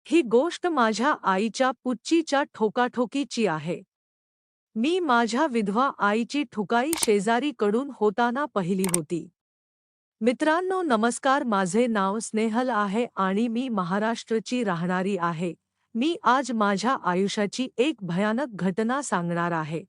ही गोष्ट माझ्या आईच्या पुच्चीच्या ठोकाठोकीची आहे. मी माझ्या विधवा आईची ठुकाई शेजारीकडून होताना पाहिली होती. मित्रांनो नमस्कार, माझे नाव स्नेहल आहे आणि मी महाराष्ट्रची राहणारी आहे. मी आज माझ्या आयुष्याची एक भयानक घटना सांगणार आहे.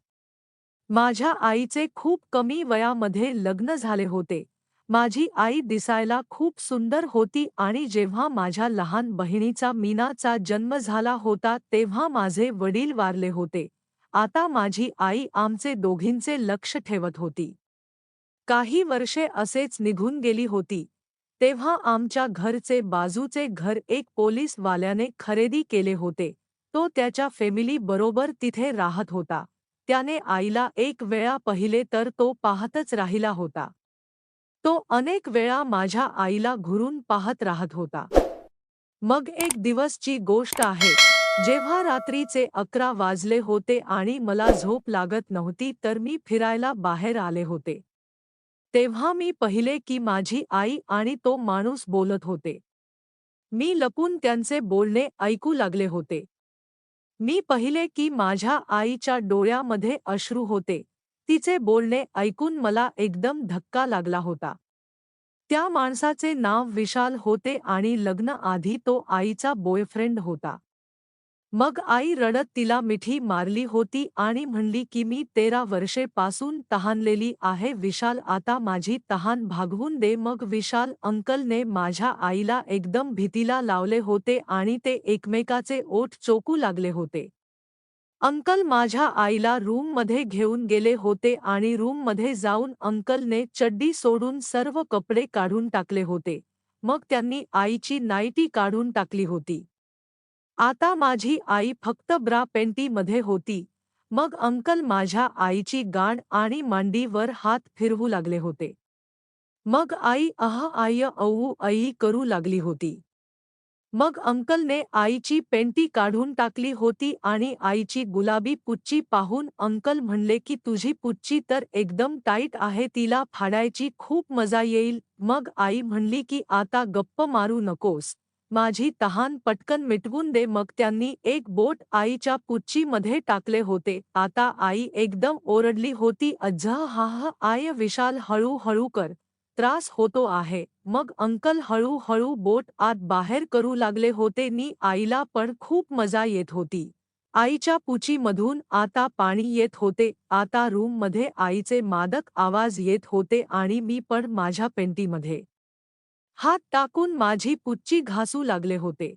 माझ्या आईचे खूप कमी वयामध्ये लग्न झाले होते. माझी आई दिसायला खूप सुंदर होती आणि जेव्हा माझ्या लहान बहिणीचा मीनाचा जन्म झाला होता तेव्हा माझे वडील वारले होते. आता माझी आई आमचे दोघींचे लक्ष ठेवत होती. काही वर्षे असेच निघून गेली होती. तेव्हा आमच्या घरचे बाजूचे घर एक पोलीसवाल्याने खरेदी केले होते. तो त्याच्या फॅमिली बरोबर तिथे राहत होता. त्याने आईला एक वेळा पाहिले तर तो पाहतच राहिला होता. तो अनेक वेळा माझ्या आईला घुरून पाहत राहत होता. मग एक दिवसची गोष्ट आहे, जेव्हा रात्रीचे 11 वाजले होते आणि मला झोप लागत नव्हती तर मी फिरायला बाहेर आले होते. तेव्हा मी पाहिले की माझी आई आणि तो माणूस बोलत होते. मी लपून त्यांचे बोलणे ऐकू लागले होते. मी पाहिले की माझ्या आईच्या डोळ्यामध्ये अश्रू होते. तिचे बोलणे ऐकून मला एकदम धक्का लागला होता. त्या माणसाचे नाव विशाल होते आणि लग्न आधी तो आईचा बॉयफ्रेंड होता. मग आई रडत तिला मिठी मारली होती आणि म्हणली की मी 13 वर्षे पासून तहानलेली आहे विशाल, आता माझी तहान भागवून दे. मग विशाल अंकलने माझ्या आईला एकदम भीतीला लावले होते आणि ते एकमेकाचे ओठ चोकू लागले होते. अंकल माझ्या आईला रूममध्ये घेऊन गेले होते आणि रूममध्ये जाऊन अंकलने चड्डी सोडून सर्व कपडे काढून टाकले होते. मग त्यांनी आईची नाईटी काढून टाकली होती. आता माझी आई फक्त ब्रा पेंटीमध्ये होती. मग अंकल माझ्या आईची गांड आणि मांडीवर हात फिरवू लागले होते. मग आई आय औ आई करू लागली होती. मग अंकलने आईची पेंटी काढून टाकली होती आणि आईची गुलाबी पुच्ची पाहून अंकल म्हणले की तुझी पुच्ची तर एकदम टाईट आहे, तिला फाडायची खूप मजा येईल. मग आई म्हणली की आता गप्प मारू नकोस, माझी तहान पटकन मिटवून दे. मग त्यांनी एक बोट आईच्या पुच्चीमध्ये टाकले होते. आता आई एकदम ओरडली होती, अज्जा हा आय विशाल हळू कर, त्रास होतो आहे. मग अंकल हळू बोट आत बाहेर करू लागले होते. नी आईला पण खूप मजा येत होती. आईच्या पुचीमधून आता पाणी येत होते. आता रूममध्ये आईचे मादक आवाज येत होते आणि मी पण माझ्या पेंटीमध्ये हात टाकून माझी पुच्ची घासू लागले होते.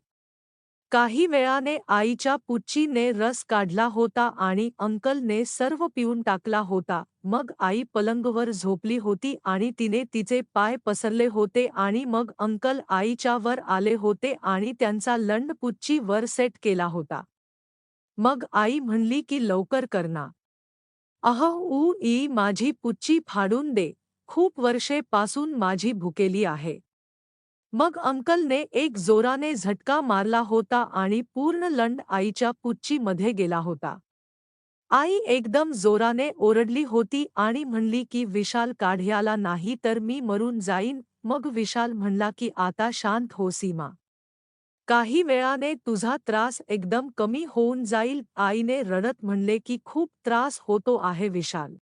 काही वेळाने आईच्या पुच्चीने रस काढला होता आणि अंकलने सर्व पिऊन टाकला होता. मग आई पलंगवर झोपली होती आणि तिने तिचे पाय पसरले होते आणि मग अंकल आईच्या वर आले होते आणि त्यांचा लंड पुच्ची वर सेट केला होता. मग आई म्हणली की लवकर कर ना. माझी पुच्ची फाडून दे, खूप वर्षे पासून माझी भुकेली आहे. मग अंकलने एक जोराने झटका मारला होता आणि पूर्ण लंड आईच्या पुच्चीमध्ये गेला होता. आई एकदम जोराने ओरडली होती आणि म्हणली की विशाल काढ याला, नाही तर मी मरून जाईन. मग विशाल म्हणला की आता शांत हो सीमा, काही वेळाने तुझा त्रास एकदम कमी होऊन जाईल. आईने रडत म्हणले की खूप त्रास होतो आहे विशाल.